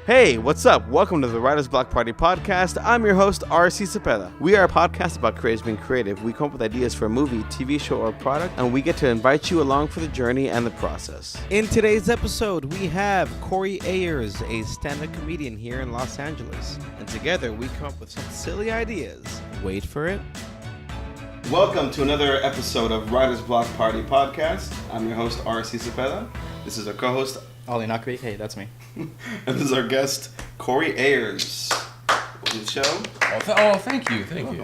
Hey, what's up? Welcome to the Writer's Block Party Podcast. I'm your host, R.C. Cepeda. We are a podcast about creators being creative. We come up with ideas for a movie, TV show, or product, and we get to invite you along for the journey and the process. In today's episode, we have Corey Ayers, a stand-up comedian here in Los Angeles. And together, we come up with some silly ideas. Wait for it. Welcome to another episode of Writer's Block Party Podcast. I'm your host, R.C. Cepeda. This is our co-host, Ollie Nakri. Hey, that's me. and this is our guest, Corey Ayers. Welcome to the show. Thank you.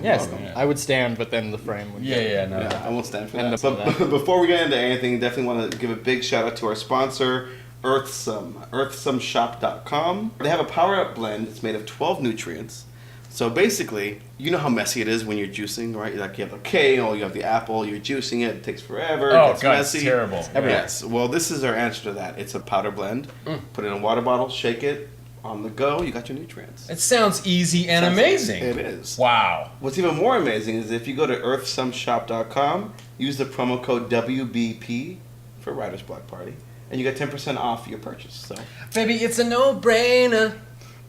Yes, Welcome. I would stand, but then the frame would No. I won't stand for And that. But before we get into anything, definitely want to give a big shout out to our sponsor, Earthsome. Earthsomeshop.com. They have a power-up blend. It's made of 12 nutrients. So basically, you know how messy it is when you're juicing, right? Like you have the kale, you have the apple, you're juicing it takes forever, it gets messy. It's terrible. Yes. Well, this is our answer to that. It's a powder blend. Put it in a water bottle, shake it, on the go, you got your nutrients. It sounds easy and amazing. It is. Wow. What's even more amazing is if you go to earthsomeshop.com, use the promo code WBP for Writer's Block Party, and you get 10% off your purchase. So, Baby, it's a no-brainer.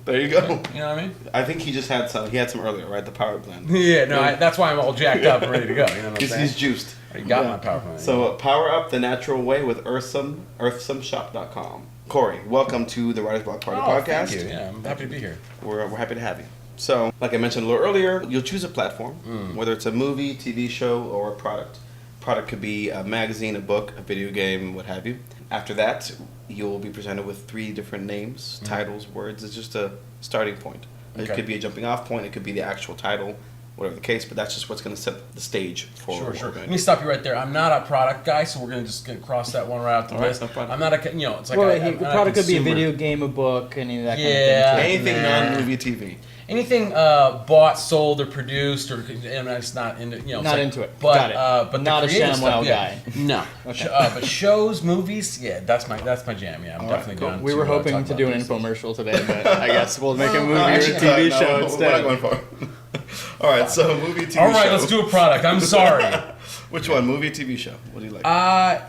there you go. You know what I mean? I think he just had some. He had some earlier, right? The power blend. Yeah, that's why I'm all jacked up and ready to go. You know what I'm saying? He's juiced. I got my power plan. So power up the natural way with earthsomeshop.com. Corey, welcome to the Writer's Block Party Podcast. Thank you. Yeah, I'm happy to be here. We're happy to have you. So, like I mentioned a little earlier, you'll choose a platform, whether it's a movie, TV show, or a product. Product could be a magazine, a book, a video game, what have you. After that, you'll be presented with 3 different names, titles, words. It's just a starting point. It Okay. could be a jumping off point. It could be the actual title, whatever the case. But that's just what's going to set the stage for what we're Sure. going Let to me do. stop you right there. I'm not a product guy, so we're gonna cross that one right out the All right, list. no problem. I'm not a, it's like Well, I'm the not product could be a consumer. video game, a book, any of that Yeah. kind of thing. Anything non-movie TV. Anything bought, sold, or produced, or and it's not into Not into it. But Got it. but Not the a creative ShamWow stuff, yeah. guy. No. Okay. But shows, movies, yeah, that's my jam. Yeah, I'm All right, definitely cool. down. We were talk hoping to about do an those things. infomercial today, but I guess we'll make a movie or a actually, TV No, show we're instead. not going for it. All right, so movie, TV show. All right, let's do a product. I'm sorry. Which one? Movie, TV show? What do you like? I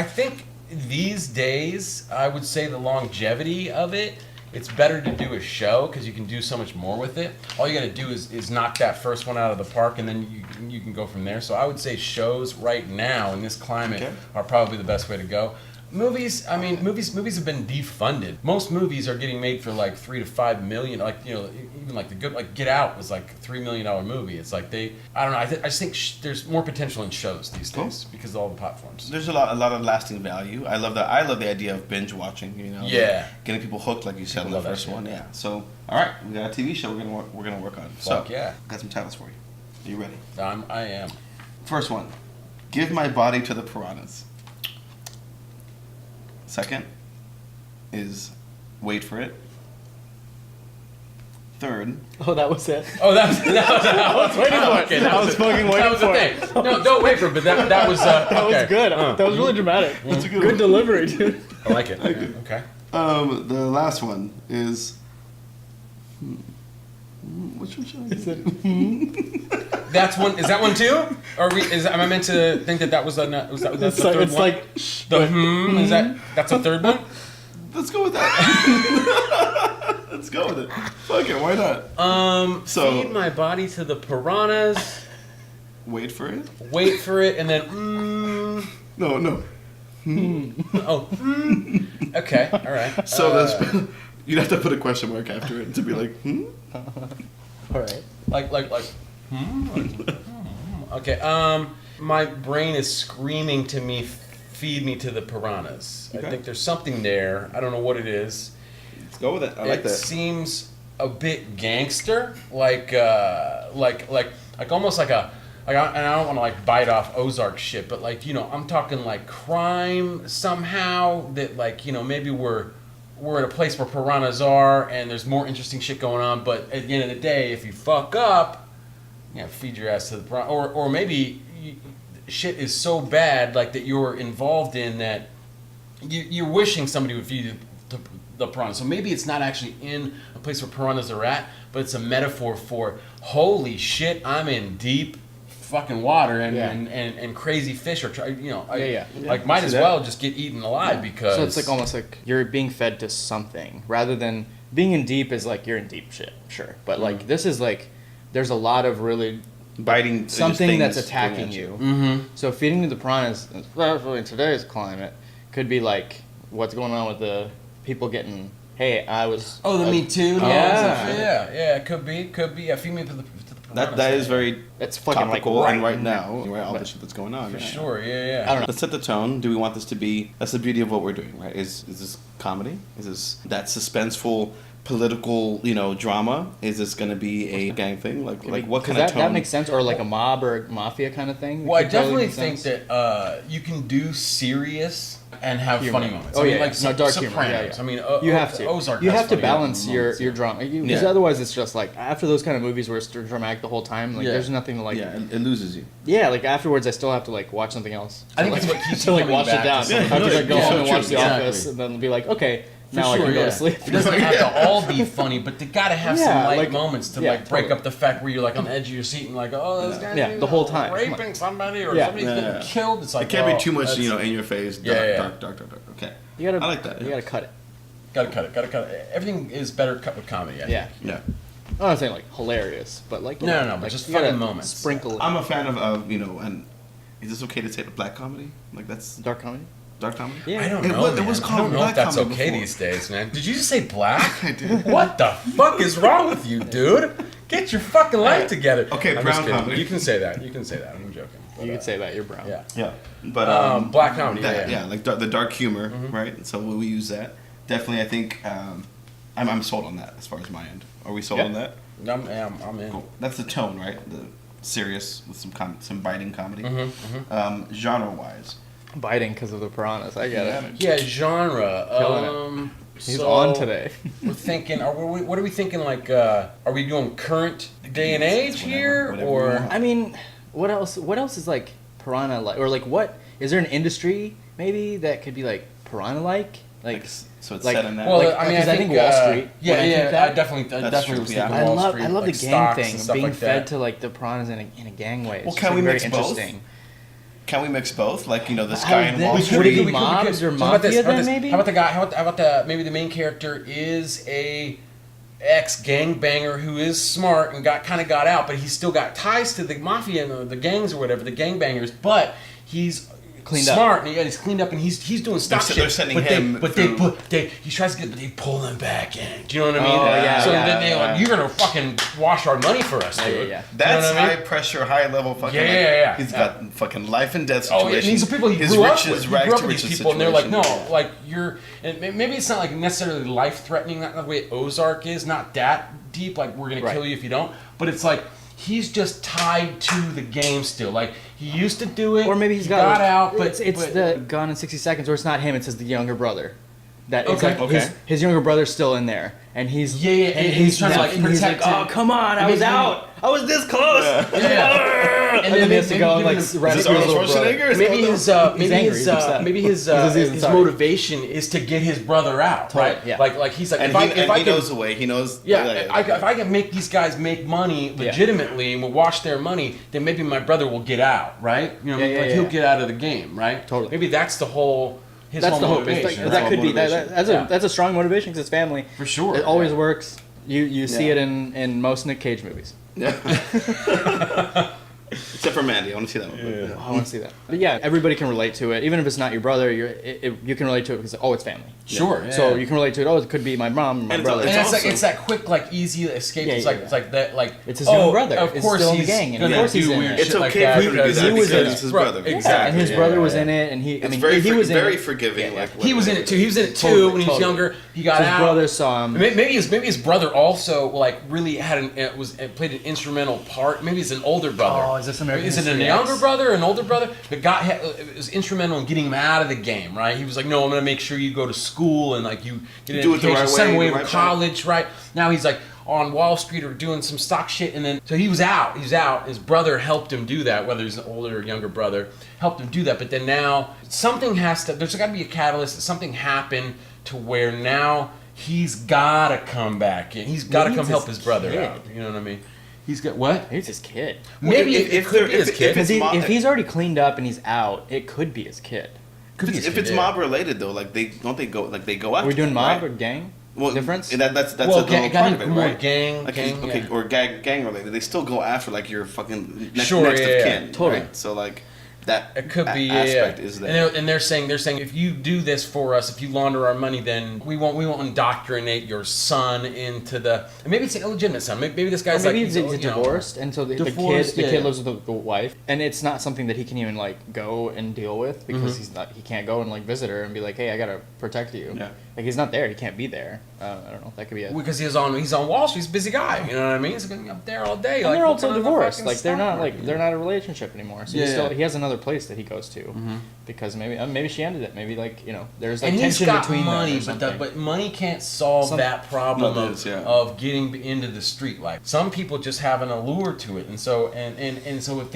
think these days I would say the longevity of it. It's better to do a show because you can do so much more with it. All you got to do is knock that first one out of the park, and then you can go from there. So I would say shows right now in this climate are probably the best way to go. Movies, movies have been defunded. Most movies are getting made for like $3 to $5 million. Even like the good, like Get Out was like a $3 million movie. It's like I don't know. I just think there's more potential in shows these days because of all the platforms. There's a lot of lasting value. I love that. I love the idea of binge watching. Yeah. Getting people hooked, like you said in People the love that first shit. one. Yeah. So, all right, we got a TV show we're gonna work on. Fuck so, yeah. got some titles for you. Are you ready? I am. First one, Give My Body to the Piranhas. Second is Wait for It. Third, Oh, that was it. Oh, that was Waiting for it. okay, I was fucking that waiting was the for it. thing. No, don't wait for it. But that was That okay. was good. That was really dramatic. That's a good Good one. delivery, dude. I like it. Okay. the last one is. Which one should I Is do? it? That's one. Is that one too? Or am I meant to think that was that's the It's third like, it's one? like The is that's a third one? Let's go with that. Let's go with it. Fuck it, why not? So- Feed my body to the piranhas. Wait for it. Wait for it, and then No. Okay, all right. So you'd have to put a question mark after it to be like, all right. Like. Okay. My brain is screaming to me, feed me to the piranhas. Okay. I think there's something there. I don't know what it is. Let's go with it. I like It that. seems a bit gangster, like almost like a. And I don't want to like bite off Ozark shit, but I'm talking like crime somehow that maybe we're at a place where piranhas are and there's more interesting shit going on, but at the end of the day, if you fuck up, feed your ass to the piranha, or maybe shit is so bad that you're involved in that you're wishing somebody would feed you to the piranha. So maybe it's not actually in a place where piranhas are at, but it's a metaphor for holy shit, I'm in deep fucking water and Yeah. and crazy fish are Yeah. might as that. well just get eaten alive because So it's like almost like you're being fed to something rather than being in deep is like you're in deep shit, sure. But like this is like there's a lot of really Biting something things that's going attacking at you. Mm-hmm. So feeding to the piranhas, especially in today's climate, could be like what's going on with the people getting. Hey, I was. Oh, the Me Too. Yeah. Yeah. It could be. Yeah, feed me to the That is very It's fucking topical like and right now, now. right? All the But- shit that's going on. for yeah. sure. Yeah. I don't know. Let's set the tone. Do we want this to be? That's the beauty of what we're doing, right? Is this comedy? Is this that suspenseful political, drama? Is this going to be a gang thing? Like what kind of tone? that makes sense, or like a mob or a mafia kind of thing. Well, I Could totally definitely make think sense. that you can do serious and have Humor. funny moments. Oh, I mean, yeah, like no, dark humor. Sopranos. Yeah. I mean, You have to. Ozark. You has have to funny balance your moments. drama, because Yeah. otherwise it's just like after those kind of movies where it's dramatic the whole time. Like Yeah. there's nothing to like. Yeah, it loses you. Yeah, like afterwards I still have to like watch something else. I think to, it's like, what keeps to you like coming wash it back down. to I have to something. like go Yeah, home and true, watch The exactly. Office and then be like, okay, For now I sure, can go yeah. to sleep. It doesn't have to all be funny, but they gotta have some Yeah, light like- moments to yeah, like break totally. up the fact where you're like on the edge of your seat and like, oh, this guy's Yeah, the whole time. raping somebody or Yeah. somebody's getting Yeah. killed. It's like It can't oh, be too much, that's- in your face. Yeah, yeah. Dark. Okay. You gotta, I like that. You gotta cut it. Gotta cut it. Everything is better cut with comedy. I think. Yeah. Yeah. I'm not saying like hilarious, but like No, know, but like, just you gotta funny moments. Sprinkle it. I'm a fan of and is this okay to say black comedy? Like that's Dark comedy. dark comedy? Yeah. I don't It know. was- it man. was I called don't know black if that's comedy okay before. these days, man. Did you just say black? I did. What the fuck is wrong with you, dude? Get your fucking life together. Okay, I'm brown just kidding. comedy. You can say that. I'm joking. But, You could say that you're brown. Yeah. Yeah. But Black comedy. that, yeah. like the dark humor, right? So we use that. Definitely, I think I'm sold on that as far as my end. Are we sold Yeah. on that? I'm in. Cool. That's the tone, right? The serious with some biting comedy. Mm-hmm, Genre wise, Biting because of the piranhas. I get it. Yeah, genre. Killing He's so on today. We're thinking. What are we thinking? Like, are we doing current day and age Whatever- here, whatever or you want. I mean, what else? What else is like piranha like, or like what is there an industry maybe that could be like piranha like? Like, so it's like- set in that. well, like, I mean, I 'cause I think think Wall Street, Yeah, when I think yeah. that- I definitely That's was true, thinking yeah. Wall I Street, love like the gang stocks thing, and stuff being like fed that. to like the piranhas in a gang way. It's Well, just, can like, we very mix both? interesting. Can we mix both? Like this How guy in then- Wall would Street. it be mobs or So how about this, mafia how about then, this? maybe? How about the guy? How about the maybe the main character is a ex gangbanger who is smart and got out, but he's still got ties to the mafia and the gangs or whatever, the gangbangers. But he's Cleaned up. smart and he's cleaned up and he's doing stock They're- shit. they're sending but him he tries to get, but they pull him back in. Do you know what I mean? Oh, yeah, So yeah, then they're like, yeah. you're gonna fucking wash our money for us, Yeah, dude. yeah. That's You know what I mean? high pressure, high level fucking. Yeah, like, yeah. He's got fucking life and death Oh, situations. yeah, these are people he His grew up riches, with. He rags grew up to with these riches people, and they're like, no, situation. like you're. And maybe it's not like necessarily life threatening. Not the way Ozark is. Not that deep. Like we're gonna Right. kill you if you don't. But it's like he's just tied to the game still. Like he used to do it, Or maybe he he's got like, out, but it's but- the Gone in 60 Seconds, or it's not him, it's the younger brother. That it's Okay, like okay. his younger brother's still in there, and he's Yeah, and he's trying to, like, and he's protect like, him. oh come on, I And was then- out, I was this close. Yeah. And then he has to go and like maybe- rescue Is his this little Arnold brother. Schwarzenegger? Is Maybe that what his the- He's angry, he's upset. maybe his He's sorry. motivation is to get his brother out, Totally, right? yeah. Like he's like and if he I can, knows the way. He knows. yeah, if I can make these guys make money legitimately and will wash their money, then maybe my brother will get out, right? You know, Yeah, like yeah, he'll yeah. get out of the game, right? Totally. Maybe that's the whole. His That's whole the hope. It's motivation. like, right? that could be motivation. that's a strong motivation because it's family. For sure, It always yeah. works. You see Yeah. it in most Nick Cage movies. Except for Mandy, I want to see that one. Yeah. I want to see that. But yeah, everybody can relate to it, even if it's not your brother. You can relate to it because it's family. Sure. Yeah. So you can relate to it. Oh, it could be my mom, or my And brother. And it's like also- it's that quick, like easy escape. Yeah, it's yeah, like yeah. it's like that, like It's his younger brother. Of It's course, still in the he's gang, and gonna of course do he's in weird it. It's shit like okay that for him to do because that he was because in- it's his Right, brother. exactly. And his Yeah, brother yeah, was yeah. in it, and he. I It's mean, very he was in very it. forgiving. Yeah, yeah. Like He was in it too. He was in it too Totally, when he was totally. younger. He got His out. brother saw him. Maybe his brother also like really had played an instrumental part. Maybe it's an older brother. Oh, is this American Is it a History younger X? brother, an older brother? The guy was instrumental in getting him out of the game, right? He was like, no, I'm gonna make sure you go to school and like you get an Do it the education, right send him way, away the to right college, right? Now he's like on Wall Street or doing some stock shit, and then so he was out. He's out. His brother helped him do that, whether he's an older or younger brother, helped him do that. But then now something has to. There's got to be a catalyst. Something happened to where now he's got to come back in. He's got to Maybe come it's help his his brother kid. out. You know what I mean? He's got what? Maybe it's his kid. Maybe it could be his kid. Because if he's already cleaned up and he's out, it could be his kid. If it's mob related though, like they go after. Are we doing mob right? or gang? Well, difference? That's well, a little part of it, more right? gang, like, gang, okay, yeah. or gang related. They still go after like your fucking next Sure, of yeah, kin, totally. right? So like that it could be aspect is there. And they're saying if you do this for us, if you launder our money, then we won't indoctrinate your son into the. And maybe it's an illegitimate son. Maybe this guy's maybe like he's divorced, and so the kid lives with the wife, and it's not something that he can even like go and deal with because he can't go and like visit her and be like, hey, I gotta protect you. Yeah. Like he's not there, he can't be there. I don't know. That could be it. Because he's on Wall Street. He's a busy guy. You know what I mean? He's gonna be up there all day. And like, they're also working on the divorced. fucking Like they're stock not market. they're not a relationship anymore. So he has another place that he goes to because maybe she ended it. Maybe like there's like and tension he's got between money, them. but money can't solve that problem No, of getting into the street life. Some people just have an allure to it, and so so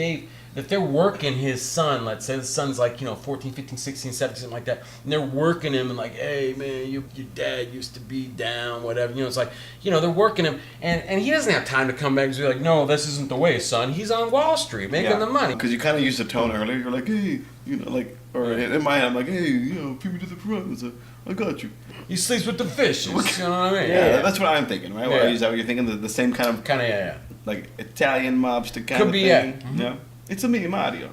if they're working his son, let's say the son's like 14, 15, 16, 17, something like that, and they're working him and like, hey man, your dad used to be down, whatever. It's like they're working him, and he doesn't have time to come back and be like, no, this isn't the way, son. He's on Wall Street making the money. Because you kind of used the tone earlier. You're like, hey, like, or in my head, I'm like, hey, people to the front. I got you. He sleeps with the fishes. You know what I mean? Yeah, that's what I'm thinking, right? Yeah. Is that what you're thinking? The same kind of yeah. like Italian mobster kind Could of be, thing. yeah. Yeah. It's a me, Mario.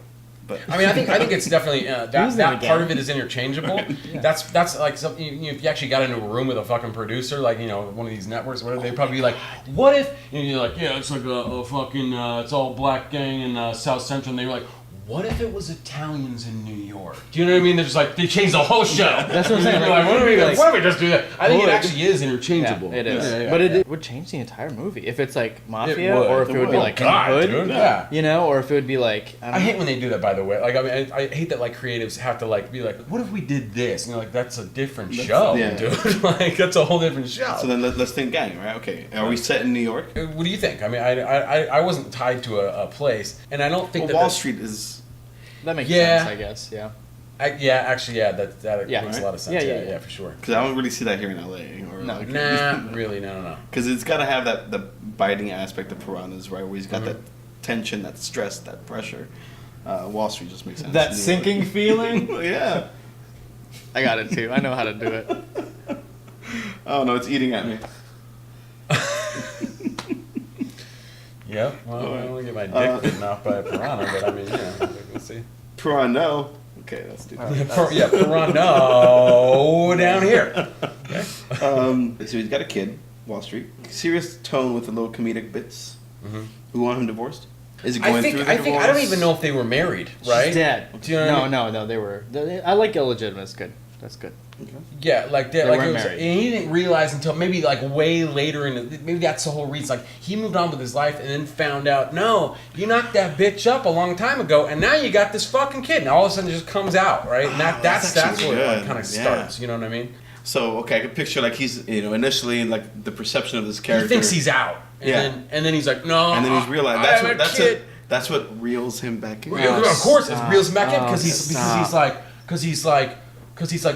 But I mean, I think it's definitely that part of it is interchangeable. Yeah. That's like something. If you actually got into a room with a fucking producer, like one of these networks, whatever, they'd probably be like, "What if?" You're like, "Yeah, it's like a fucking it's all black gang in South Central." And they were like, "What if it was Italians in New York?" Do you know what I mean? They're just like they changed the whole show. That's what I'm saying. You're like, what if we just do that? I think it actually is Yeah, interchangeable. it is. Yeah. But it would change the entire movie if it's like mafia would. or if it would be like in the hood. Dude, yeah. Or if it would be like I hate when they do that. By the way, like I mean, I hate that like creatives have to like be like, what if we did this? And you're like, that's a different show, dude. Like that's a whole different show. So then let's think gang, right? Okay, are we set in New York? What do you think? I mean, I wasn't tied to a place, and I don't think Wall Street is. that makes sense, I guess. Yeah. That makes a lot of sense. Yeah, for sure. Because I don't really see that here in LA. Or No. like, Nah, really, no. Because it's got to have the biting aspect of Piranhas, right? Where he's got that tension, that stress, that pressure. Wall Street just makes sense. That sinking feeling? Yeah. I got it too. I know how to do it. Oh no, it's eating at me. Yeah, well, I don't want to get my dick bitten off by a piranha, but I mean, we'll see. Piranha. Okay, that's stupid. Piranha down here. Okay. So he's got a kid, Wall Street. Serious tone with the little comedic bits. Who want him divorced? Is it going through the divorce? I don't even know if they were married, right? She's dead. Do you know what I mean? No, they were. I like illegitimate. It's good. That's good. Okay. Yeah, like that. They Like weren't it was, married. and he didn't realize until maybe like way later maybe that's the whole reason. Like he moved on with his life and then found out, no, you knocked that bitch up a long time ago, and now you got this fucking kid, and all of a sudden it just comes out, right? And that's actually where it like, good. kind of starts. You know what I mean? So okay, I could picture like he's initially like the perception of this character. He thinks he's out, and then he's like, no, and then he's realized that's what reels him back in. Of course, it reels him back in because he's like,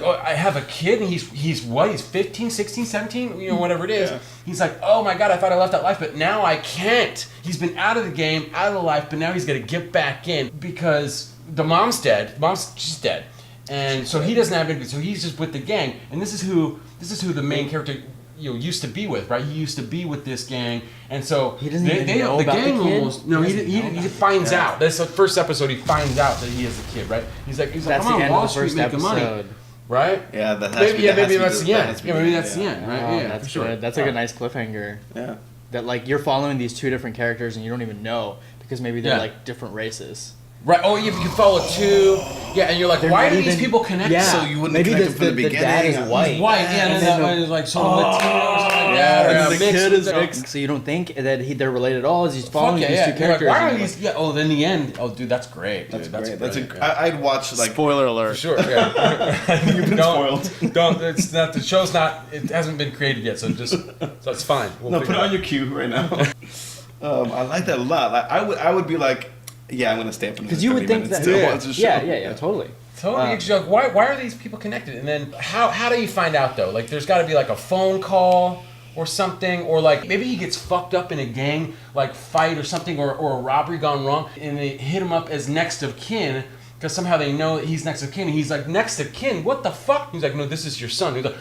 oh, I have a kid, and he's what? He's 15, 16, 17, whatever it is. Yeah. He's like, oh my God, I thought I left that life, but now I can't. He's been out of the game, out of the life, but now he's got to get back in because the mom's dead. She's dead. And so he doesn't have anybody, so he's just with the gang. And this is who the main character used to be with, right? He used to be with this gang, and so he doesn't even know the about gang the kid. almost no. He finds out. That's the first episode. He finds out that he is a kid, right? He's like, that's I'm the on end Wall of the Street first making episode. money, right? Yeah, maybe that's the end. Yeah, maybe that's the end, right? Oh, yeah, that's for sure. good. That's like a nice cliffhanger. Yeah. That like you're following these two different characters and you don't even know because maybe they're like different races. Right. Oh, you follow two. Yeah, and you're like, why do these people connect? Yeah. So you wouldn't maybe connect them from the beginning. The dad is white. He's white. Yeah, and then it's like some Latino or something like that. And Or the kid is mixed. mixed. So you don't think that they're related at all as he's following these two You're like, characters. why are these? Yeah. Oh, then the end. Oh, dude, that's great. Dude, That's great. brilliant. I'd watch like. Spoiler alert. For sure. Yeah. You've been spoiled. Don't. It's not. The show's not. It hasn't been created yet. So it's fine. No, put it on your queue right now. I like that a lot. Like, I would be like, yeah, I'm gonna stay up for because you would think that. Yeah, totally. Totally. Like, why are these people connected? And then how do you find out though? Like, there's got to be like a phone call, or something, or like maybe he gets fucked up in a gang like fight or something, or a robbery gone wrong, and they hit him up as next of kin because somehow they know that he's next of kin. And he's like, next of kin? What the fuck? He's like, no, this is your son. He's like,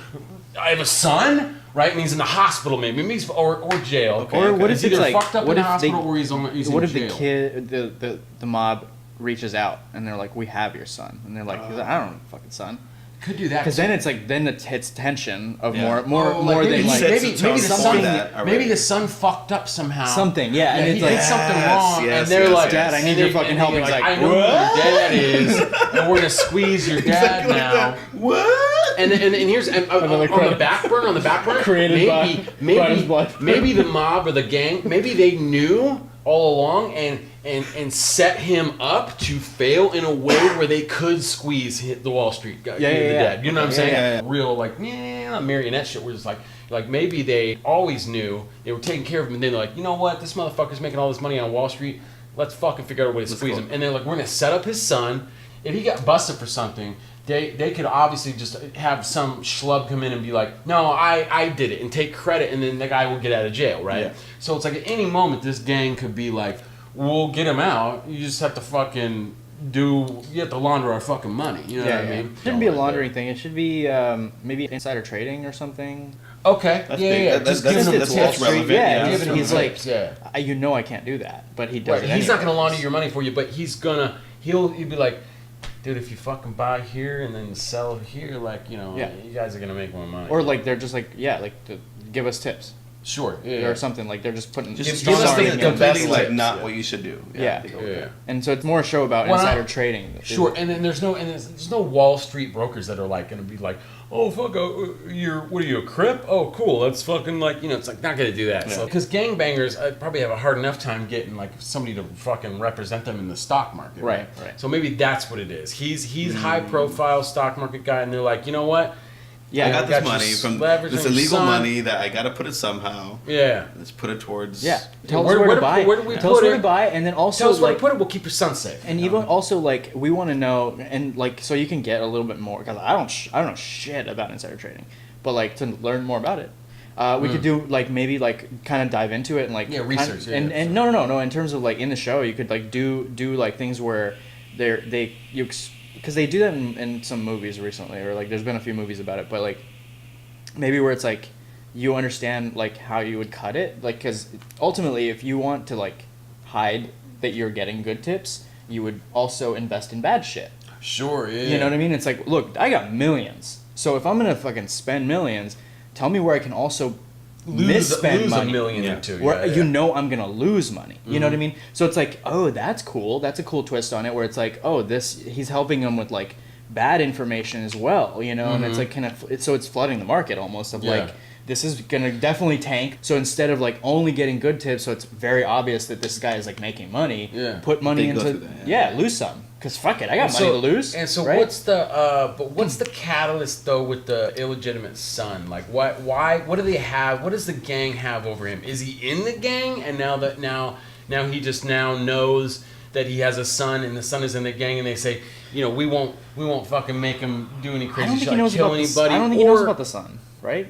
I have a son, right? And he's in the hospital, maybe he's or jail. Okay, or what He's if it's either like fucked up what in the if they, hospital or he's in jail. what if the kid the mob reaches out and they're like, we have your son, and they're like, I don't have a fucking son. Could do that Because then it's like it's tension of more maybe than like maybe the something. son fucked up somehow. Something, yeah, and he it's did like something wrong, and they're like, Dad, I need your fucking help. He's like, I know who your dad is, and we're gonna squeeze your dad now. What? And here's on the back burner. Created maybe the mob or the gang, maybe they knew all along and set him up to fail in a way where they could squeeze the Wall Street guy, the dad. You know what I'm saying? Yeah. Real like marionette shit. Where it's like maybe they always knew they were taking care of him, and then they're like, you know what, this motherfucker's making all this money on Wall Street. Let's fucking figure out a way to squeeze him. And they're like, we're gonna set up his son. If he got busted for something, they could obviously just have some schlub come in and be like, no, I did it, and take credit, and then the guy will get out of jail, right? Yeah. So it's like at any moment this gang could be like, we'll get him out. You just have to fucking you have to launder our fucking money. You know what I mean? It shouldn't be a laundering thing. It should be maybe insider trading or something. Okay. That's big. Just That's give him relevant. Yeah, he's like, yeah. I can't do that, but he does it He's not anyway. gonna launder your money for you, but he'll be like, dude, if you fucking buy here and then sell here, like, you guys are gonna make more money. Or like they're just like, to give us tips. Sure. Or something, like they're just putting Give Just us something the completely best like tips, not what you should do. Yeah. Yeah. And so it's more a show about insider trading. Sure, and then there's no Wall Street brokers that are like gonna be like, oh fuck, what are you, a Crip? Oh cool, that's fucking like, it's like not gonna do that. Yeah. So because gangbangers probably have a hard enough time getting like somebody to fucking represent them in the stock market. Right. So maybe that's what it is. He's high profile stock market guy, and they're like, you know what? Yeah, I got this money your from leverage this on your illegal son. money that I got to put it somehow. Yeah. Let's put it towards. Yeah. Tell Where- us where where to to- buy. where do we Tell us put where it? to buy, and then also Tell us where like, to put it. We'll keep your son safe. and even also like we want to know, and like so you can get a little bit more, because I don't know shit about insider trading, but like to learn more about it. We could do like maybe like kind of dive into it and like research. And no. In terms of like in the show, you could like do like things where because they do that in some movies recently, or like there's been a few movies about it, but like maybe where it's like you understand like how you would cut it, like because ultimately if you want to like hide that you're getting good tips, you would also invest in bad shit. Sure. Yeah. You know what I mean? It's like, look, I got millions, so if I'm gonna fucking spend millions, tell me where I can also misspend lose money. $1 million or two. Where I'm gonna lose money. You know what I mean? So it's like, oh, that's cool. That's a cool twist on it, where it's like, oh, he's helping them with like bad information as well, and it's like kind of so it's flooding the market almost of like, this is gonna definitely tank. So instead of like only getting good tips, so it's very obvious that this guy is like making money. Put money into lose some, because fuck it, I got money to lose. And so right? what's the catalyst though with the illegitimate son? Like what do they have? What does the gang have over him? Is he in the gang, and now he just now knows that he has a son, and the son is in the gang, and they say, we won't fucking make him do any crazy shit, like kill anybody. I don't think he knows about the son, right?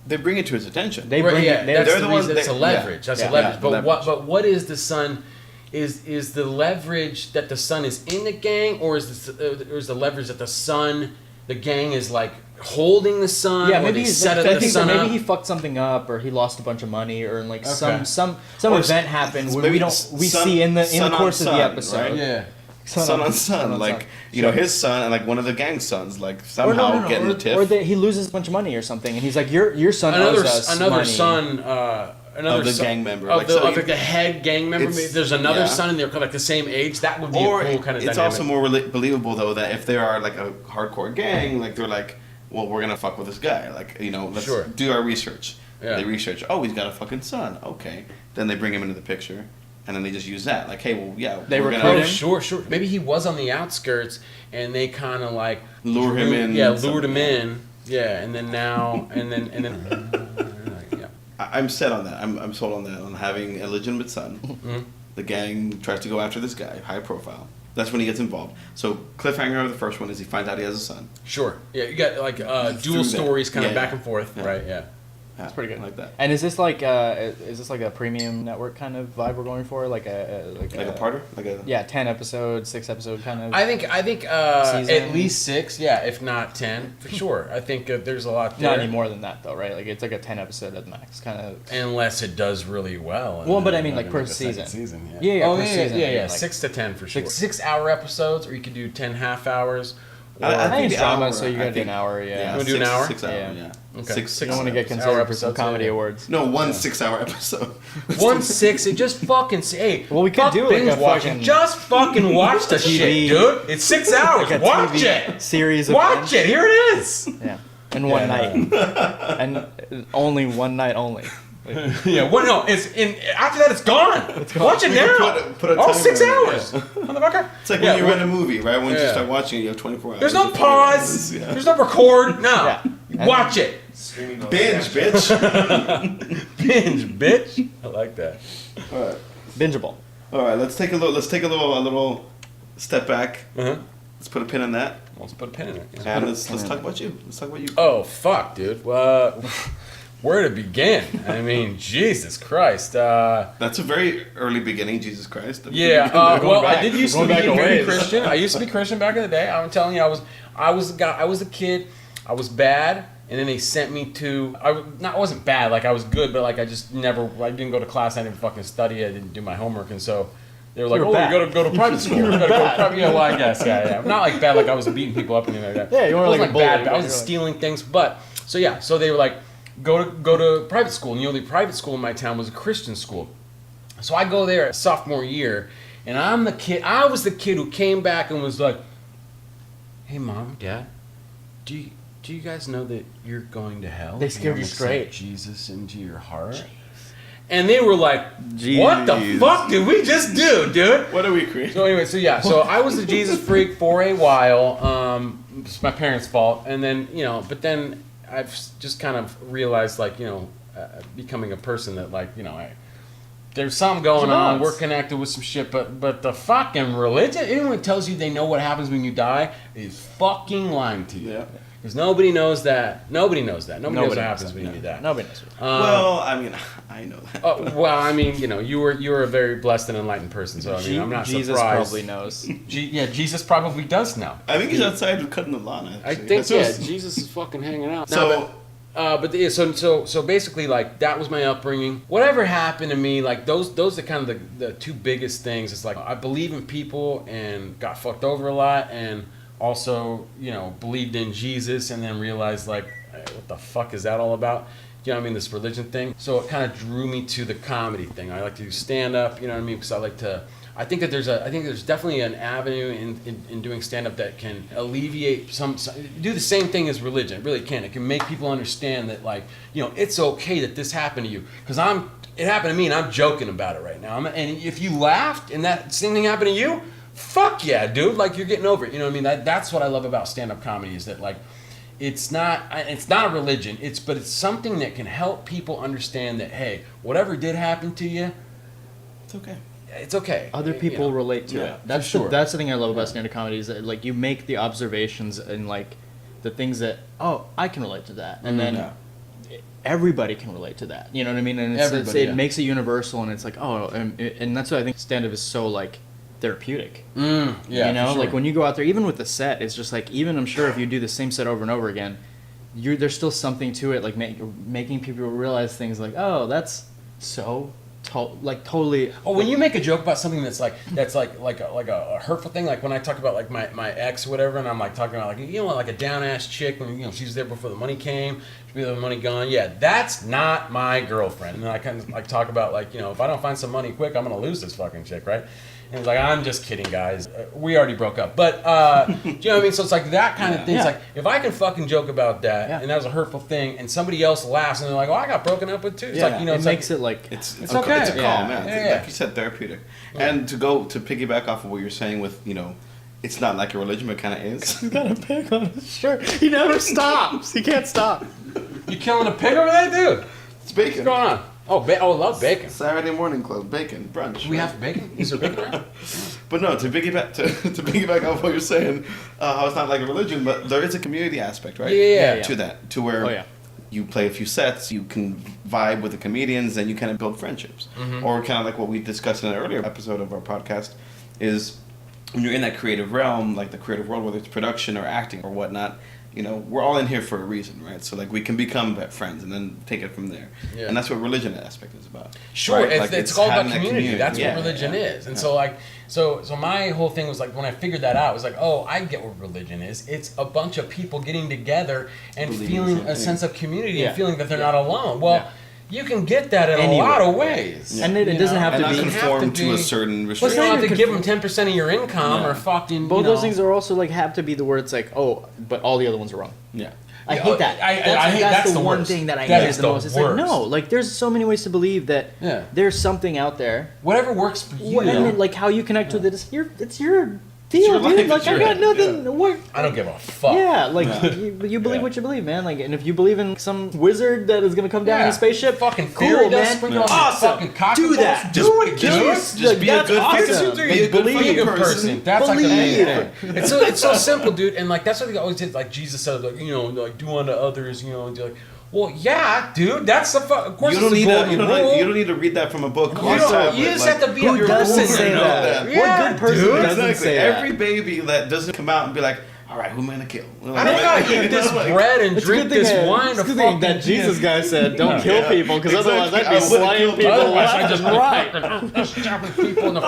They bring it to his attention. They bring it. That's the reason. That's a leverage. That's a leverage. But leverage. what is the son? Is the leverage that the son is in the gang, or is the leverage that the gang is like holding the son? Yeah, or maybe they he's set like, the I think son maybe up? he fucked something up, or he lost a bunch of money, or like Okay. some Or event happened where we son- see in the son course on of the son, episode. right? Yeah. Son on son, like his son and like one of the gang sons, like somehow getting the tip. Or he loses a bunch of money or something, and he's like, your son Another owes us another money. son. Of the gang member. Of the head gang member. It's- There's another yeah. son, and they're like the same age. That would be Or a cool kind of it's dynamic. also more believable though that if they are like a hardcore gang, like they're like, well, we're gonna fuck with this guy. Like, let's do our research. Yeah. They research. Oh, he's got a fucking son. Okay. Then they bring him into the picture, and then they just use that. Like, hey, well, yeah, They we're recruit gonna him. Sure. Maybe he was on the outskirts, and they kind of like lure him in. Yeah, lured him in. Yeah, and then now, and then. Yeah. I'm set on that. I'm sold on that. On having a legitimate son. Mm-hmm. The gang tries to go after this guy, high profile. That's when he gets involved. So cliffhanger of the first one is he finds out he has a son. Sure. Yeah, you got like dual Through that. stories kind of Yeah, back and forth, yeah. right? Yeah. That's pretty good. I like that. And is this like a premium network kind of vibe we're going for? Like a parter? 10 episode, 6 episode kind of. I think season? at least 6, yeah, if not 10 for sure. I think there's a lot there. Not any more than that though, right? Like it's like a 10 episode at the max, kind of. Unless it does really well. Well, but I mean like per season. Yeah. Oh per yeah, season, yeah. like 6 to 10 for sure. 6-hour episodes, or you could do 10 half hours. I think it's the drama, hour, so you gotta do an hour. Yeah. You wanna do an hour? 6 hours. Yeah. Yeah. Okay. Six You don't want to get 6 hour considered for some episodes, comedy yeah. awards. No, 1 6-hour episode. 1 6, it just fucking say, hey, Well, we could fuck do like binge a watching. fucking Just fucking watch the TV. shit, dude. It's 6 hours. like a Watch TV it. series. Of Watch it. Here it is. Yeah. In one night. And only one night only. Yeah, well, no, it's in. After that, it's gone. Watch it now. Put a Oh, timer 6 on it, hours, yeah. motherfucker. It's like when you rent a movie, right? Once you Yeah. start watching it, you have 24 hours. There's no to figure it pause. out. Yeah. There's no record. No, Yeah. watch it. Binge, bitch. Binge, bitch. I like that. All right. Bingeable. All right. Let's take a little step back. Uh-huh. Let's put a pin in that, Let's put a pin in it. and let's talk about you. Let's talk about you. Oh fuck, dude. Where to begin? I mean, Jesus Christ. That's a very early beginning. Jesus Christ. Yeah. Well, I did used to be back a very ways. Christian. I used to be Christian back in the day. I'm telling you, I was a kid. I was bad, and then they sent me to. I wasn't bad. Like I was good, but like I didn't go to class. I didn't fucking study. I didn't do my homework, and so. They were like, were "Oh, bad. you gotta go to private school. You gotta go to private." Yeah, well, I guess, yeah. Not like bad, like I was beating people up and anything like that. Yeah, you weren't I wasn't like a bully, bad. but I was you were like- stealing things, but so they were like, go to private school. And the private school in my town was a Christian school. So I go there sophomore year, and I was the kid who came back and was like, "Hey, Mom, Dad, do you guys know that you're going to hell? They if scared don't you accept straight. Jesus into your heart." And they were like, "What the Jeez. fuck did we just do, dude?" What are we creating? So anyway, so I was a Jesus freak for a while. It's my parents' fault, and then but then I've just kind of realized, like becoming a person that there's something going on. We're connected with some shit, but the fucking religion, anyone who tells you they know what happens when you die is fucking lying to you. Yeah. Because nobody knows that. Nobody knows that. Nobody knows what knows happens that, when you die. Nobody knows. Well, I mean, I know that. Well, I mean, you were a very blessed and enlightened person, so I mean, I'm not Jesus surprised. probably knows. Jesus probably does now. I think he's outside cutting the lawn. Actually. I think That's Jesus is fucking hanging out. So, So basically, like that was my upbringing. Whatever happened to me, like those are kind of the two biggest things. It's like I believe in people and got fucked over a lot, and also believed in Jesus, and then realized like, hey, what the fuck is that all about? You know what I mean? This religion thing. So it kind of drew me to the comedy thing. I like to do stand up. You know what I mean? Because I think that there's definitely an avenue in doing stand up that can alleviate some do the same thing as religion. It really can. It can make people understand that it's okay that this happened to you. Because it happened to me and I'm joking about it right now. And if you laughed and that same thing happened to you, fuck yeah, dude! Like you're getting over it. You know what I mean? That's what I love about stand-up comedy is that like, it's not a religion. But it's something that can help people understand that hey, whatever did happen to you, it's okay. It's okay. Other people relate to Yeah, it. That's for sure. that's the thing I love about stand-up comedy is that like you make the observations and like the things that I can relate to that, and then everybody can relate to that. You know what I mean? And it makes it universal, and it's like and that's why I think stand-up is so like therapeutic. Like when you go out there, even with the set, it's just like even I'm sure if you do the same set over and over again, there's still something to it, like making people realize things like that's so. Totally. Oh, when you make a joke about something that's like a hurtful thing, like when I talk about like my ex or whatever, and I'm like talking about like a down ass chick when she was there before the money came, the money gone. Yeah, that's not my girlfriend. And then I kind of like talk about like if I don't find some money quick, I'm gonna lose this fucking chick, right? And it's like, I'm just kidding, guys. We already broke up. But, do you know what I mean? So it's like that kind of thing. It's like, if I can fucking joke about that, and that was a hurtful thing, and somebody else laughs, and they're like, I got broken up with too. It's like, it makes it like... It's okay. It's a calm, man. Yeah. Like you said, therapeutic. And to piggyback off of what you're saying with, it's not like a religion, but it kind of is. He's got a pig on his shirt. He never stops. He can't stop. You killing a pig over there, dude? It's bacon. What's going on? Oh, I love bacon. Saturday morning club, bacon, brunch. Do we have bacon? Is there bacon around? But no, to piggyback off what you're saying, how it's not like a religion, but there is a community aspect, right? Yeah. To that, to where you play a few sets, you can vibe with the comedians, and you kind of build friendships. Or kind of like what we discussed in an earlier episode of our podcast is when you're in that creative realm, like the creative world, whether it's production or acting or whatnot, you know, we're all in here for a reason, right? So like we can become friends and then take it from there. Yeah. And that's what religion aspect is about. Sure, right? it's all about community. That's what religion is. And so like so my whole thing was like when I figured that out, it was like, oh, I get what religion is. It's a bunch of people getting together and feeling a sense of community and feeling that they're not alone. Well, you can get that in a lot of ways. Yeah. And it doesn't have to be conform to a certain restriction. You don't have to give them 10% of your income or fucking. Both those things are also like have to be the where it's like, oh, but all the other ones are wrong. Yeah. I hate that. I hate that's the one worst. thing that I That hate is the the most. It's like, worst. no, like there's so many ways to believe that there's something out there. Whatever works for you. And then, like how you connect with it is it's your deal, dude. Like I got nothing. What? I don't give a fuck. Yeah, like you believe what you believe, man. Like, and if you believe in some wizard that is gonna come down in a spaceship, fucking cool, man. Awesome. Do that. Do it, Just be a good awesome. Be a good person. That's like the main Believe. thing. It's so simple, dude. And like that's what they always did. Like Jesus said, like like do unto others, and you're like, well, yeah, dude. That's the of course. You don't it's need a golden rule. you don't need to read that from a book. You just have to be Who doesn't say that? Yeah, What good person dude. doesn't say that? Every baby that doesn't come out and be like, all right, who am I gonna kill? I don't gotta eat this bread and drink this wine. It's a good thing that Jesus guy said, "Don't kill people," because otherwise I'd be I would've slaying killed people people. left I and just right. stabbing people in the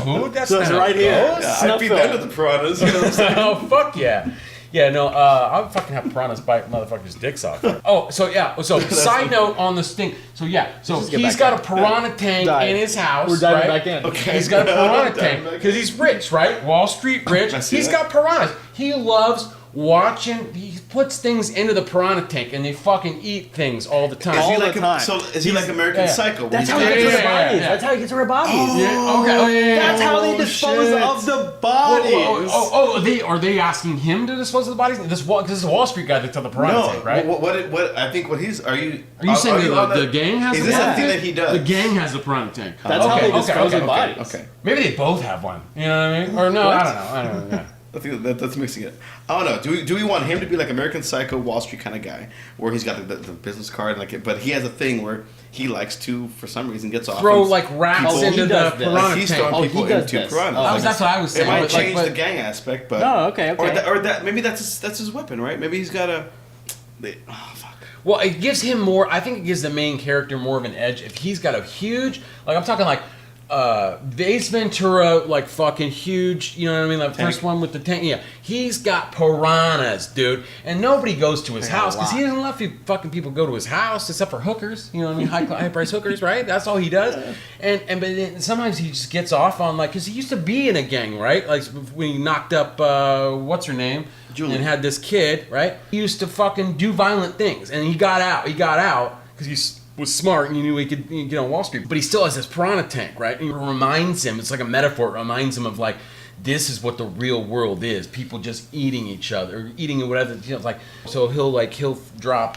dude, that's So it's right here. Yeah, I beat that to the piranhas. You know what I'm saying? Oh fuck yeah. Yeah, no, I would fucking have piranhas bite motherfuckers' dicks off. Oh, so side note on this thing. So he's got a piranha tank in his house. We're diving right? back in. Okay. He's got a piranha tank because he's rich, right? Wall Street rich. He's got piranhas. He loves watching. He puts things into the piranha tank and they fucking eat things all the time. Is he like American Psycho? That's how he gets rid of bodies. That's how he gets rid of bodies. That's how they dispose of the bodies. Are they asking him to dispose of the bodies? This is a Wall Street guy that's on the piranha tank, right? What I think what he's are you saying the gang has? Is this something that he does? The gang has a piranha tank. That's how they dispose of bodies. Okay. Maybe they both have one. You know what I mean? Or no, I don't know. Yeah. I think that's mixing it. I don't know. Do we want him to be like American Psycho, Wall Street kind of guy, where he's got the business card, but he has a thing where he likes to, for some reason, gets off throw like rats into the piranha he's tank. throwing people into piranhas. That's what I was saying. It might change the gang aspect, but okay. or that maybe that's his weapon, right? Maybe he's got a. Fuck. Well, it gives him more. I think it gives the main character more of an edge if he's got a huge, like I'm talking like. Ace Ventura, like fucking huge, you know what I mean? The first one with the tank. Yeah, he's got piranhas, dude, and nobody goes to his house because he doesn't let fucking people go to his house except for hookers. You know what I mean? High price hookers, right? That's all he does. And but then sometimes he just gets off on like because he used to be in a gang, right? Like when he knocked up what's her name, Julie, and had this kid, right? He used to fucking do violent things, and he got out. He got out because he's. Was smart and he knew he could get on Wall Street, but he still has this piranha tank, right? And it reminds him, it's like a metaphor, it reminds him of like, this is what the real world is. People just eating each other, or eating or whatever, like, so he'll drop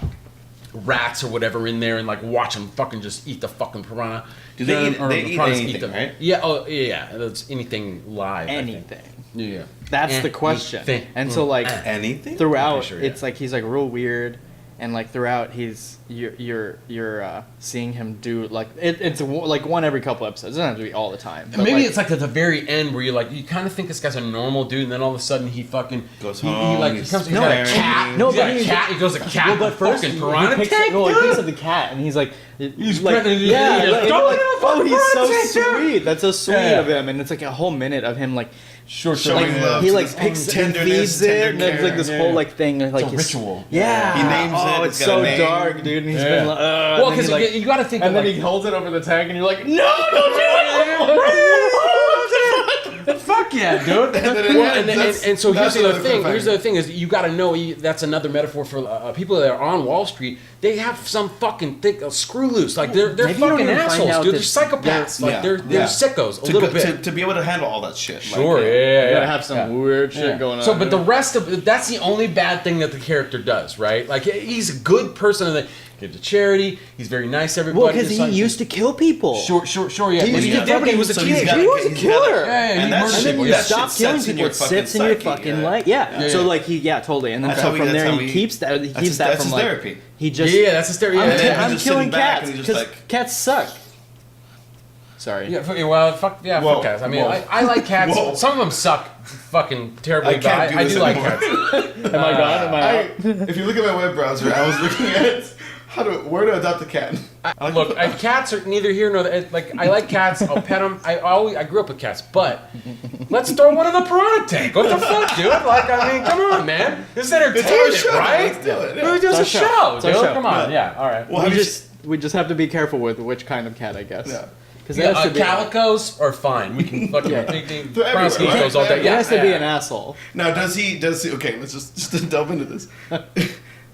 rats or whatever in there and like watch them fucking just eat the fucking piranha. Do they eat anything, right? Yeah, that's anything live. Anything. Yeah. That's the question. And so like, anything? Throughout, it's like, he's like real weird. And like throughout, you're seeing him do like it's like one every couple episodes. It doesn't have to be all the time. But maybe it's like at the very end where you kind of think this guy's a normal dude, and then all of a sudden he fucking goes home. He's got a cat. No, but he's got a cat. He goes a cat. Well, but first fucking piranha tank. He picks up the cat, and he's like, he's like, he's so sweet. That's so sweet of him, and it's like a whole minute of him like. Showing love. He like picks and feeds it, and it's like this whole like thing. Like it's a ritual. Yeah. He names it. Oh, it's so dark, dude. And he's been like, well, because you got to think. And then he holds it over the tank, and you're like, no, don't do it. Fuck yeah, dude. And so here's the other thing. Here's the other thing is you got to know that's another metaphor for people that are on Wall Street. They have some fucking screw loose. Like they're fucking assholes, dude. They're psychopaths. Like they're sickos a little bit. To be able to handle all that shit. Sure, you gotta have some weird shit going on. So, but the rest of that's the only bad thing that the character does, right? Like he's a good person. gives to charity. He's very nice to everybody. Well, because he used to kill people. Sure, yeah. He He was a kid. He was a killer. Yeah, and then you stop killing people. It sits in your fucking life. Yeah. So like totally. And then from there he keeps that. He keeps that from like therapy. He just that's his therapy. I'm killing cats because cats suck. Sorry. Yeah, fuck cats. I mean, I like cats. Some of them suck fucking terribly, but I do like cats. Am I gone? Am I out? If you look at my web browser, I was looking at where to adopt a cat. Cats are neither here nor there. Like, I like cats. I'll pet them. I grew up with cats, but let's throw one in the piranha tank. What the fuck, dude? Like, I mean, come on, man. This is entertainment, right? Let's do it. Who does a show, dude? Come on, all right. Well, we just have to be careful with which kind of cat, I guess. Yeah. Because calicos are fine. We can fucking calicos all day. It has to be an asshole. Now, does he? Okay, let's just delve into this.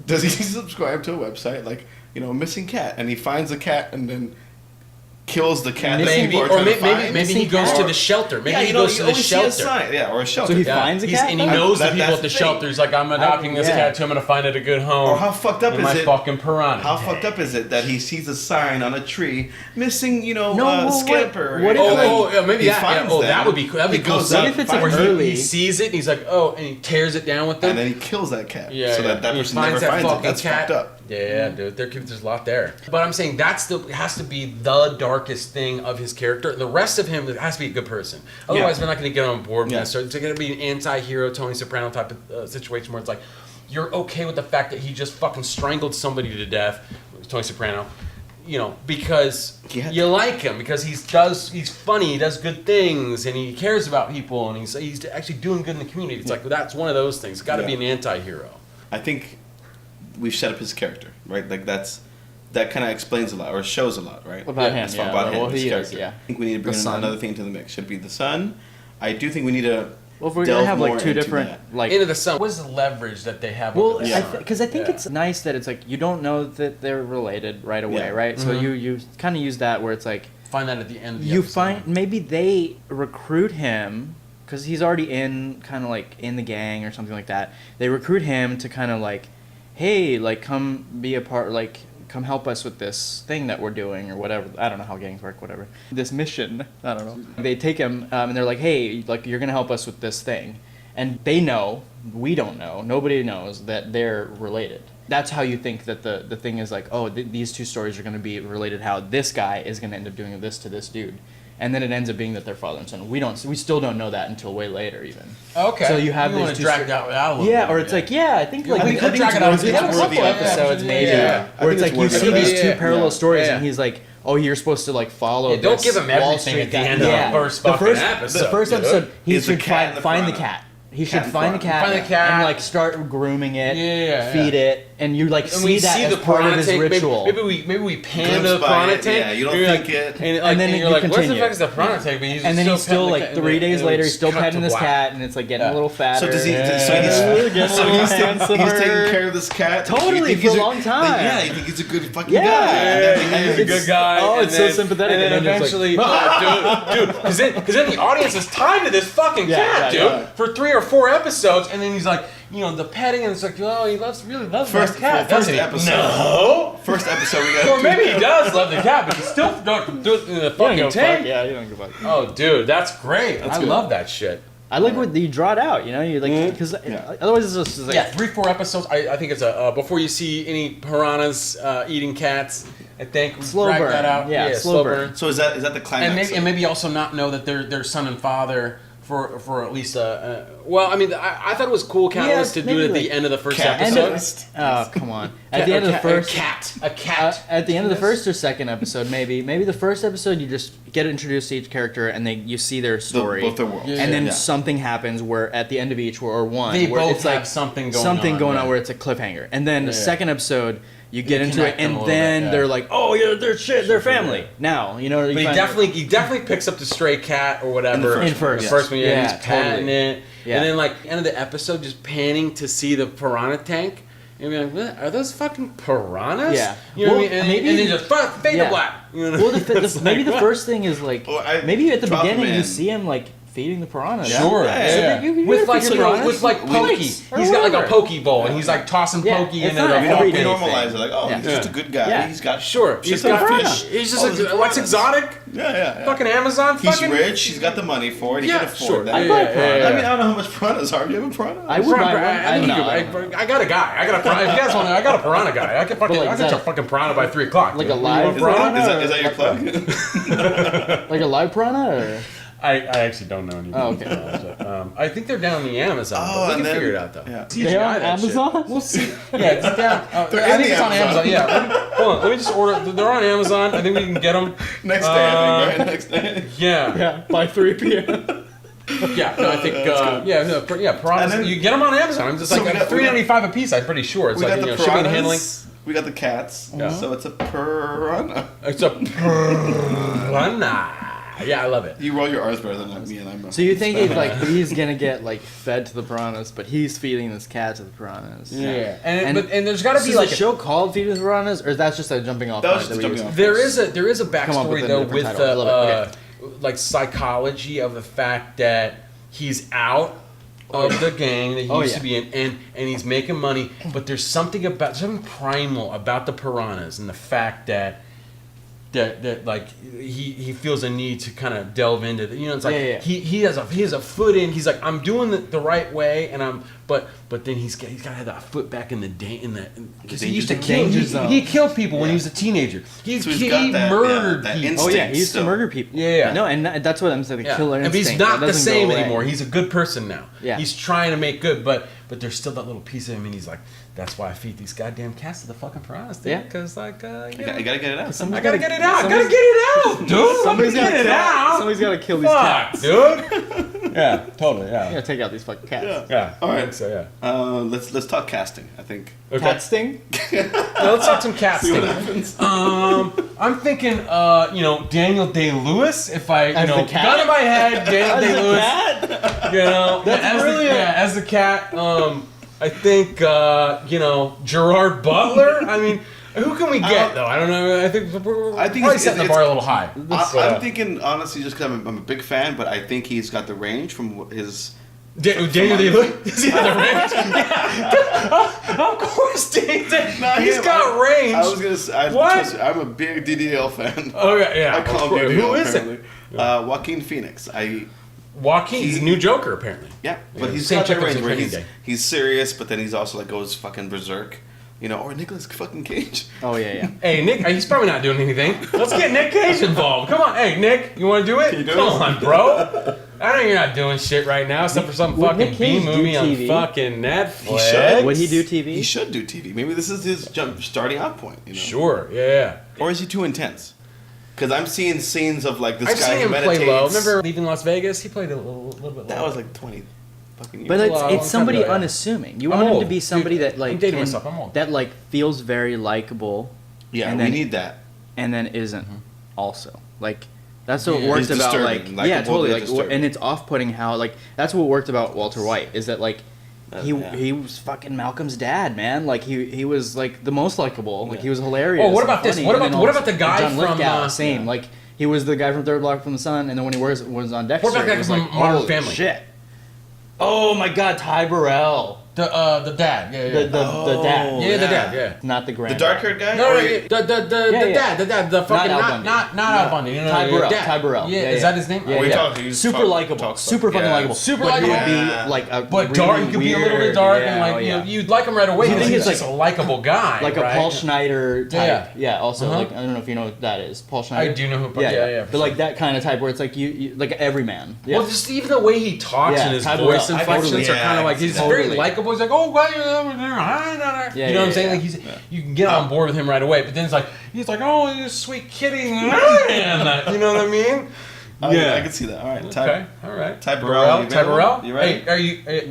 Does he subscribe to a website like missing cat, and he finds a cat and then kills the cat? Maybe he goes to the shelter. Maybe he goes to the shelter. Or a shelter. So he finds a cat, and he knows the people at the shelter. He's like, I'm adopting this cat too. I'm gonna find it a good home. Or how fucked up is my it? Fucking piranha. How fucked up is it that he sees a sign on a tree missing, scamper? Maybe that would be cool. That'd be cool. What if it's early? He sees it and he's like, and he tears it down with them. And then he kills that cat. Yeah, so that person never finds it. That's fucked up. Yeah, dude. There's a lot there. But I'm saying it has to be the darkest thing of his character. The rest of him has to be a good person. Otherwise, we're not going to get on board. Yeah. So it's going to be an anti-hero Tony Soprano type of situation where it's like, you're okay with the fact that he just fucking strangled somebody to death, Tony Soprano, because you like him, because he's funny, he does good things, and he cares about people, and he's actually doing good in the community. It's like, that's one of those things. It's got to be an anti-hero. I think we've set up his character, right? Like that kind of explains a lot, or shows a lot, right? About him, about him, his character. Yeah. I think we need to bring another thing to the mix. Should be the son. I do think we need to. Well, if we're gonna have like two different, like into the sun. What is the leverage that they have? Well, because I think it's nice that it's like you don't know that they're related right away, right? Mm-hmm. So you kind of use that where it's like find that at the end. Of the episode. Maybe they recruit him because he's already in kind of like in the gang or something like that. They recruit him to kind of like, hey, like come be a part, like come help us with this thing that we're doing or whatever. I don't know how gangs work, whatever. This mission, I don't know. They take him and they're like, hey, like you're gonna help us with this thing. And they know, we don't know, nobody knows that they're related. That's how you think that the thing is like, these two stories are gonna be related, how this guy is gonna end up doing this to this dude. And then it ends up being that they're father and son. We still don't know that until way later, even. Okay. So you have these two. Drag that out a little bit, or it's like, I think like we could drag it out. We have a couple episodes maybe where it's like you see these two parallel stories, and he's like, you're supposed to like follow. Don't give him everything at the end of the first episode. The first episode, he should find the cat. He should find the cat and like start grooming it, feed it, and you like see that as part of his ritual. Maybe we pan the piranha tank. Yeah, you don't think it. And then you're like, what the fuck is the piranha tank? And then he's still like 3 days later, he's still petting this cat, and it's like getting a little fatter. So does he? He's taking care of this cat. Totally for a long time. Yeah, you think he's a good fucking guy. He's a good guy. Oh, it's so sympathetic. And then eventually, dude, because then the audience is tied to this fucking cat, dude, for 3 or 4 episodes, and then he's like, the petting, and it's like, he really loves the cat. First episode. No. First episode we got. Or maybe he does love the cat, but he still don't do it in the fucking tank. Yeah, you don't give a fuck. Oh, dude, that's great. I love that shit. I like what you draw it out. You like because otherwise it's just like 3-4 episodes. I think it's before you see any piranhas eating cats. I think slow drag burn. that out. Yeah, slow burn. So is that the climax? And maybe also not know that they're son and father. For at least I thought it was cool catalyst to do it at the end of the first episode. Come on! At the end of the first a cat. At the end of the first or second episode, maybe the first episode you just get introduced to each character and you see their story, both their worlds, and then something happens where at the end of each or one they where both it's have like something going on where it's a cliffhanger, and then the second episode. You get into it, and then they're like, they're family. Now, But he definitely picks up the stray cat or whatever. In first. The first one, he's patting it. Yeah. And then, like, end of the episode, just panning to see the piranha tank. And be like, what? Are those fucking piranhas? Yeah. You know what I mean? And then just fade to black. Well, maybe the first thing is like, maybe at the beginning you see him like feeding the piranhas. Sure. Yeah. With like pokey. He's got like a poke bowl and he's like tossing pokey it's into not the an everyday We thing. normalize it like, oh, he's just a good guy. Yeah. He's got He's got fish. He's just what's exotic? Yeah. Fucking Amazon. He's rich. He's got the money for it. He can afford that. I'd buy a piranha. I mean, I don't know how much piranhas are. Do you have a piranha? I would buy one. I got a guy. I got a piranha. If you guys want to, I got a piranha guy. I can fucking, I get your fucking piranha by 3 o'clock. Like a live piranha? Is that your plug? Like a live piranha? Or? I actually don't know anything. Oh, okay. I think they're down in the Amazon. Oh, but we and can then, figure it out though. Yeah. They're on Amazon? We'll see. Yeah, it's down. I They're think in it's the on Amazon. Amazon. Yeah. Hold on. Let me just order. They're on Amazon. I think we can get them. Next day, I think, right? Next day. Yeah. Yeah, by 3 p.m. Yeah. No, I think. Piranhas. Then- You get them on Amazon. I'm just So like we got- $3.95 a piece. I'm pretty sure. It's We like got the shipping and handling. piranhas. We got the cats. Yeah. So it's a piranha. It's a piranha. Yeah, I love it. You roll your R's better than me, and I'm. So you think he's gonna get like fed to the piranhas, but he's feeding this cat to the piranhas? Yeah. And there's got to be Is like a show called Feeding the Piranhas, or is that just a jumping off That was point just we jumping use? off. There is a Come up with backstory a though different with title. I love it. like psychology of the fact that he's out of the gang that he used to be in, and he's making money, but there's something primal about the piranhas and the fact that like he feels a need to kind of delve into the, it's like he has a foot in. He's like, I'm doing the right way, and I'm but then he's got to have that foot back in because he used to kill. He killed people when he was a teenager. He murdered people. instinct Oh yeah, he used to still. murder people. Yeah. No, and that's what I'm saying. The killer But instinct. he's not that the doesn't go same away. anymore. He's a good person now. Yeah. He's trying to make good, but there's still that little piece of him, and he's like, that's why I feed these goddamn cats to the fucking piranhas, dude. Yeah. Because like, You gotta get it out. I gotta get it out. I gotta get it out, dude. Somebody's get it out. Somebody's got to kill these Fuck, cats. dude. Yeah, totally. You Yeah. gotta take out these fucking cats. Yeah. All right. I think so yeah. Let's talk casting. I think. Okay. Cat sting? Now, let's talk some cat See what sting. happens. I'm thinking, Daniel Day-Lewis. If I, As the cat? gun in my head, Daniel Day-Lewis. That's brilliant. As the cat. I think, Gerard Butler. I mean, who can we get though? I don't know. I think we're probably it's- setting the bar a little high. I'm thinking honestly, just because I'm a big fan, but I think he's got the range from his. Daniel Day-Lewis. Does he have the range? Of course, He's got range. I was gonna say, What? I'm a big DDL fan. Oh yeah. I call him of course. DDL. Who is it? Apparently. Joaquin Phoenix. Joaquin. He's a new Joker apparently. Yeah, but Yeah, he's same got that chick as range where Training Day. he's serious, but then he's also like goes fucking berserk. Or Nicolas fucking Cage. Oh yeah. Hey Nick, he's probably not doing anything. Let's get Nick Cage involved. Come on, hey Nick, you want to do it? Can you do Come it? on, bro. I know you're not doing shit right now, except for some Would fucking Nick B Cage do movie on TV? fucking Netflix. He should. Would he do TV? He should do TV. Maybe this is his starting out point. Sure, yeah. Or is he too intense? Because I'm seeing scenes of like this I've guy seen who him meditates. play low. Remember Leaving Las Vegas? He played a little bit low. That was like 20 fucking years. But Well, it's somebody I'm talking about, unassuming. You I'm want him old. to be somebody Dude, that like I'm dating myself. I'm old. that like feels very likable. yeah, and we then- need that. and then isn't also like that's what worked He's about disturbing, like likable, totally but like disturbing. and it's off-putting how like that's what worked about Walter White is that like Yeah. he was fucking Malcolm's dad, man. Like he was like the most likable. Like he was hilarious. Oh, what and about this? funny, What and about- then what also- about the guy John from, Lithgow, same. Like he was the guy from Third Block from the Sun, and then when he was on Dexter, What about the guy it was from like Modern holy Family? shit. Oh my God, Ty Burrell, the dad. Yeah, the dad. Yeah, the dad. Yeah. Not the The grand. dark-haired guy? No, Or no, you- the dad, the fucking Al Bundy. not Al Bundy. No, Ty no, Burrell. dad. Ty Burrell. Yeah, is that his name? Yeah, What are you yeah. talking? You Super talk- likable, talk- super fucking yeah. likable. Super but likable. He would Yeah. be like a But dark, really he could be a little weird- bit dark, yeah, and like oh, yeah. you'd like him right away. Do you think he's it's just a likable guy, like right? a Paul Schneider type? Yeah. Also, Uh-huh. like I don't know if you know what that is. Paul Schneider. I do know who. Yeah, Yeah. But like that kind of type where it's like you like every man. Yeah. Well, just even the way he talks Yeah, and his Ty voice Burrell. inflections Totally. are kind of like Yeah, he's totally. very likable. He's like, oh, well, you know what I'm saying? Like you can get on board with him right away. But then it's like he's like, oh, you sweet kitty, man. You know what I mean? I can see that. All right. Okay. All right. Ty Burrell. Ty Burrell. You ready? Hey,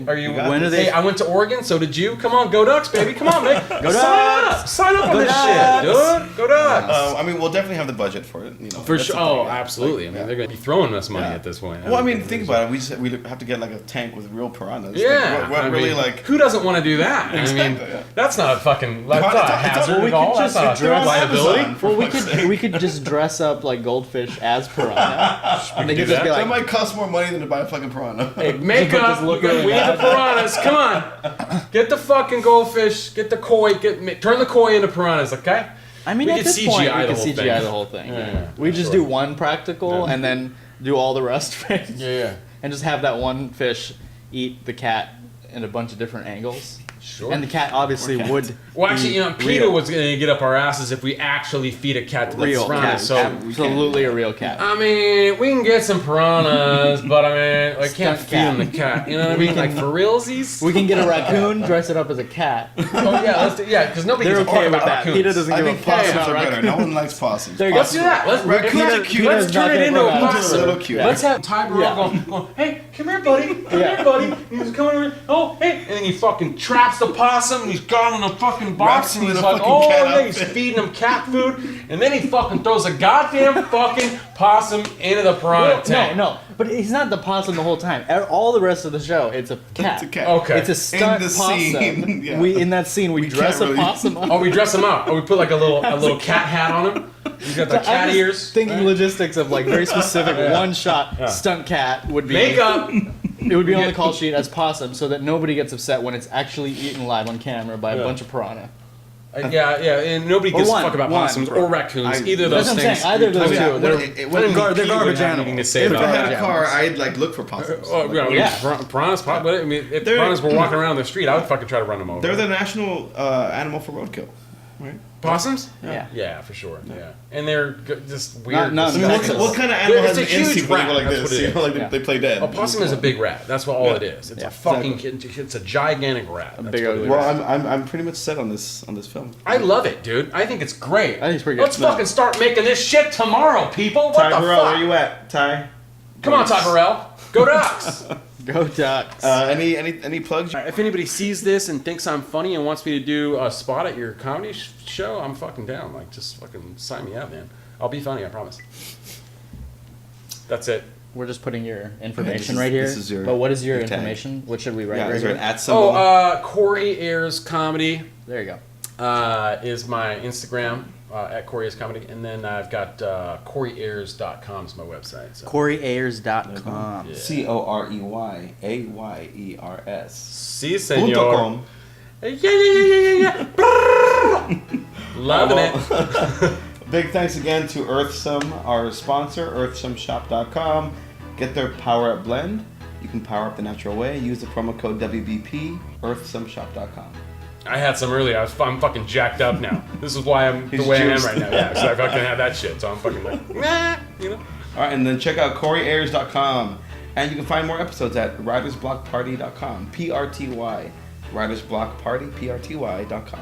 are you? got When are Hey, they? I went to Oregon. So did you. Come on, go Ducks, baby. Come on, man. Go Sign up on Go this Ducks. shit, dude. Go Ducks. I mean, we'll definitely have the budget for it. For that's sure. the thing, Oh, yeah. absolutely. I mean, they're going to be throwing us money at this point. Well, I mean, think about it. We have to get like a tank with real piranhas. Yeah. Like, what I really mean, like? who doesn't want to do that? I mean, Exactly, yeah. that's not a fucking that's not a It's- hazard we at all. could That's just not a they're on liability. Amazon, for Well, fuck's sake. we could just dress up like goldfish as piranha. And they could just be That like, might cost more money than to buy a fucking piranha. Hey, makeup. Just look We really need bad. the piranhas. Come on. Get the fucking goldfish. Get the koi. Turn the koi into piranhas, okay? I mean, We at could this point, CGI we the could whole CGI thing. the whole thing. Yeah, We just sure. do one practical and then do all the rest right? Yeah. And just have that one fish eat the cat in a bunch of different angles. Sure. And the cat obviously would. Well, actually, be Peter real. was going to get up our asses if we actually feed a cat to the real piranha. cat. So, Absolutely a real cat. I mean, we can get some piranhas, but I mean, I can't Stunt feed cat. them the cat. You know what I mean? Like for realsies. We can get a raccoon, dress it up as a cat. Oh yeah, let's do, yeah, because nobody They're gives a fuck okay with about that. raccoons. Peter doesn't I give a think fuck possums about are better. raccoons. No one likes possums. There you go. Let's do that. Raccoons let's, are cute. let's Peter's not turn it gonna into go a back. Raccoons are a possum. little cute. Let's have Tiger Yeah. going, hey, come here, buddy. Come here, buddy. He's coming over. Oh, hey. And then he fucking traps the possum and he's got him in a fucking box Wraps and him in he's a like, fucking oh, cat yeah, he's outfit. feeding him cat food. And then he fucking throws a goddamn fucking possum into the piranha tank. No. But he's not the possum the whole time. All the rest of the show, it's a cat. It's a cat. Okay. It's a stunt the possum. scene, yeah. In that scene, we dress can't a really- possum up. Oh, we dress him up. Oh, we put like a little cat hat on him. He's got the I'm cat just ears. Thinking logistics of like very specific one shot stunt cat would be Makeup. It would be on the call sheet as possum, so that nobody gets upset when it's actually eaten live on camera by a bunch of piranha. Yeah, and nobody gives a fuck about possums or raccoons. Either of those That's what I'm things. saying. Either of those two. When They're they're garbage anything animals. to say If I about had that. a car, I'd like look for possums. Oh, Yeah. piranhas. I mean, if They're- piranhas were walking around the street, I would fucking try to run them over. They're the national animal for roadkill, right? possums. Yeah. Yeah, for sure. Yeah, and they're just weird. Not- I mean, That's what kind of animal It's has a an huge instinct when they go rat, like that's this? what it You know, like is. they play dead. A possum is a big rat. That's what all Yeah. it is. It's Yeah, a fucking. It's a gigantic rat. That's big what ugly it Well, is. I'm pretty much set on this film. I love it, dude. I think it's great. I think it's pretty good. Let's No. fucking start making this shit tomorrow, people. What Ty the Burrell, fuck? where you at? Ty? Come on, Ty Burrell. Go Ducks. Go Ducks. Any plugs? If anybody sees this and thinks I'm funny and wants me to do a spot at your comedy show, I'm fucking down. Like, just fucking sign me up, man. I'll be funny, I promise. That's it. We're just putting your information this is- right here. this is your- But what is your your tag. information? What should we write Yeah, right is there here? an at symbol? Corey Ayers Comedy There you go. is my Instagram, at Corey Ayers Comedy. And then I've got CoreyAyers.com is my website. So. CoreyAyers.com. Yeah. CoreyAyers. Si, senor. .com. Yeah. Loving it. Big thanks again to Earthsome, our sponsor, earthsomeshop.com. Get their Power Up blend. You can power up the natural way. Use the promo code WBP, earthsomeshop.com. I had some earlier. I'm fucking jacked up now. This is why I'm He's the way juiced. I am right now. Yeah, so I fucking have that shit. So I'm fucking like, nah, you know. All right, and then check out CoreyAyers.com. And you can find more episodes at writersblockparty.com. PRTY. Writersblockparty, PRTY.com.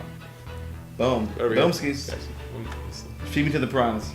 Boom. There we go. Boom skis. Feed me to the piranhas.